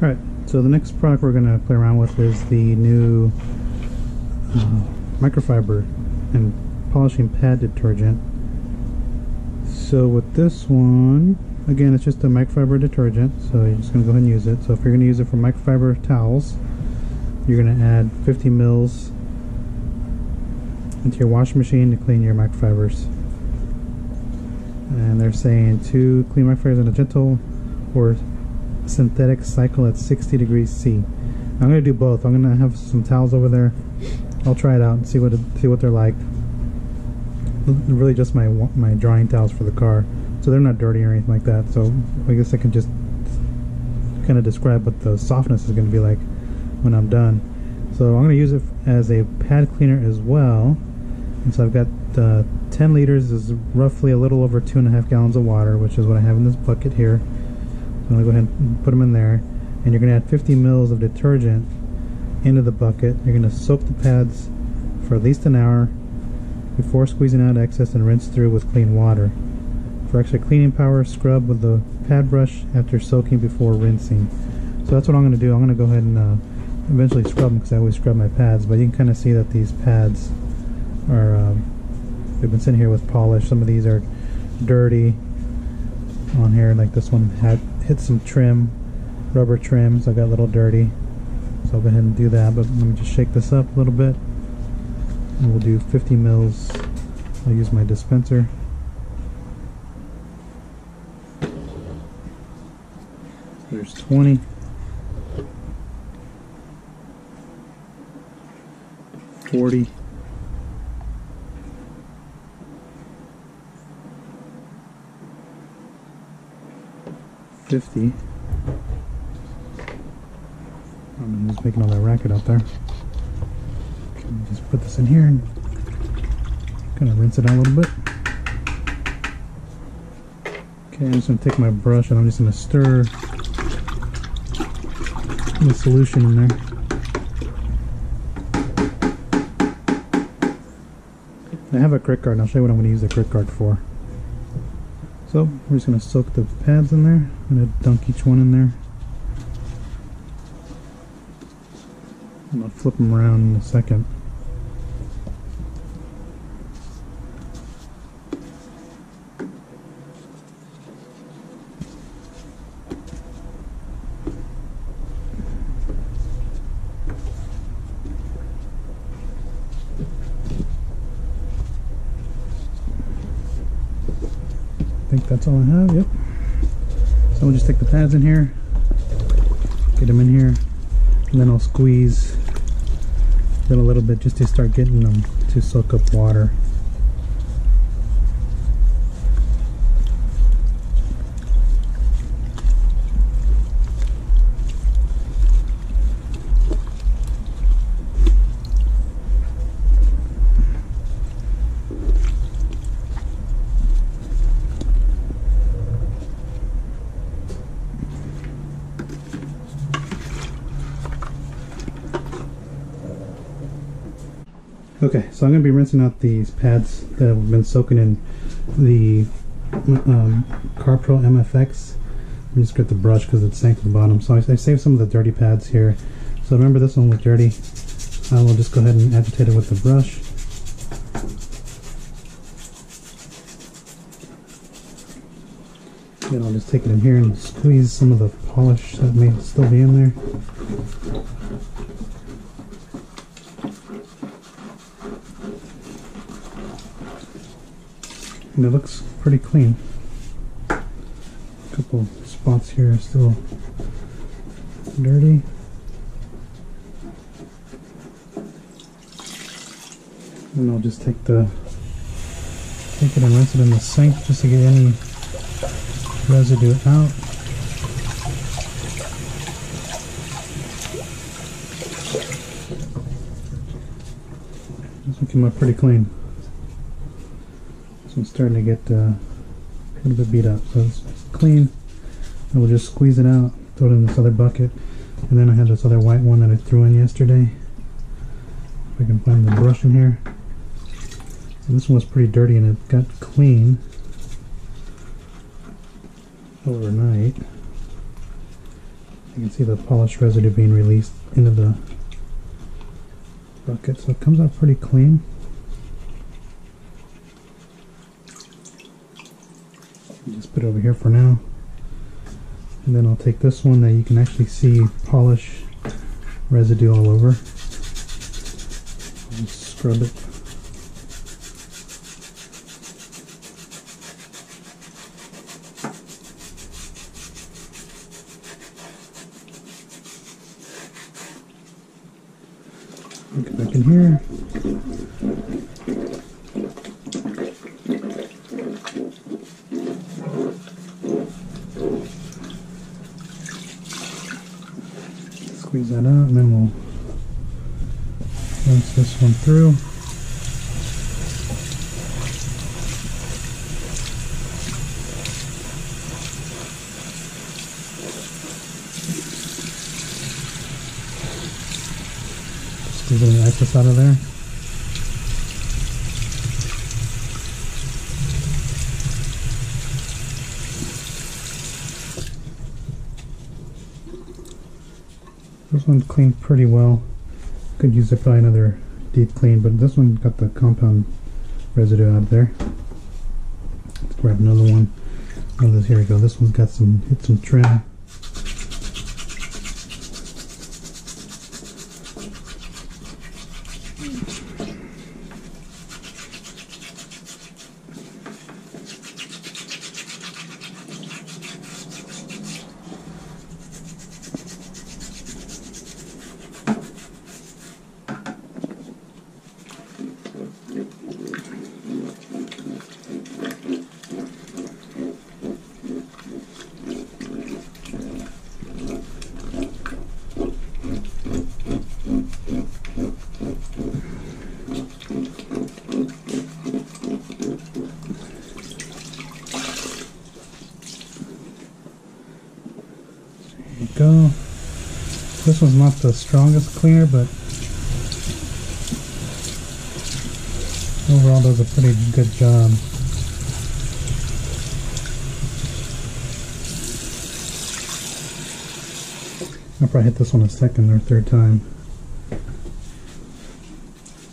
Alright, so the next product we're going to play around with is the new microfiber and polishing pad detergent. So with this one, again, it's just a microfiber detergent, so you're just going to go ahead and use it. So if you're going to use it for microfiber towels, you're going to add 50 mils into your washing machine to clean your microfibers. And they're saying to clean microfibers in a gentle or synthetic cycle at 60 degrees C. I'm going to do both. I'm going to have some towels over there. I'll try it out and see what they're like. Really just my drying towels for the car, so they're not dirty or anything like that. So I guess I can just kind of describe what the softness is going to be like when I'm done. So I'm going to use it as a pad cleaner as well. And so I've got 10 liters is roughly a little over 2.5 gallons of water, which is what I have in this bucket here. I'm going to go ahead and put them in there, and you're going to add 50 mils of detergent into the bucket. You're going to soak the pads for at least an hour before squeezing out excess and rinse through with clean water. For extra cleaning power, scrub with the pad brush after soaking before rinsing. So that's what I'm going to do. I'm going to go ahead and eventually scrub them, because I always scrub my pads, but you can kind of see that these pads are they've been sitting here with polish. Some of these are dirty on here, like this one had hit some trim, rubber trim, so I got a little dirty. So I'll go ahead and do that, but let me just shake this up a little bit, and we'll do 50 mils. I'll use my dispenser. There's 20. 40. 50. I'm just making all that racket out there. Okay, just put this in here and kind of rinse it out a little bit. Okay, I'm just going to take my brush and I'm just going to stir the solution in there. I have a grit guard, and I'll show you what I'm going to use the grit guard for. So we're just going to soak the pads in there. I'm going to dunk each one in there. I'm going to flip them around in a second. I think that's all I have, yep. So we'll just take the pads in here, get them in here, and then I'll squeeze it a little bit just to start getting them to soak up water. Okay, so I'm going to be rinsing out these pads that have been soaking in the CarPro MFX. Let me just get the brush because it sank to the bottom. So I saved some of the dirty pads here. So remember, this one was dirty. I will just go ahead and agitate it with the brush. Then I'll just take it in here and squeeze some of the polish that may still be in there. And it looks pretty clean. A couple spots here are still dirty. And I'll just take it and rinse it in the sink just to get any residue out. This one came out pretty clean. This one's starting to get a little bit beat up, so it's clean. And we'll just squeeze it out, throw it in this other bucket, and then I have this other white one that I threw in yesterday. If I can find the brush in here. And this one was pretty dirty and it got clean overnight. You can see the polish residue being released into the bucket, so it comes out pretty clean. Just put it over here for now, and then I'll take this one that you can actually see polish residue all over. I'll scrub it. Get back in here. Squeeze that out, and then we'll rinse this one through. Squeeze any excess out of there. This one cleaned pretty well. Could use probably another deep clean, but this one got the compound residue out of there. Let's grab another one. Oh, this, here we go. This one's got some trim. There you go. This one's not the strongest cleaner, but overall does a pretty good job. I'll probably hit this one a second or third time.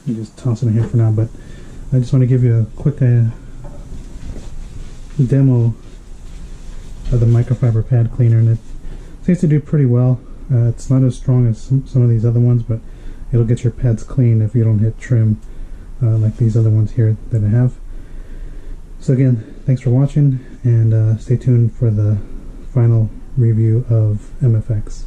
I'm just tossing it here for now, but I just want to give you a quick demo of the microfiber pad cleaner, and it seems to do pretty well. It's not as strong as some of these other ones, but it'll get your pads clean if you don't hit trim like these other ones here that I have. So again, thanks for watching, and stay tuned for the final review of MFX.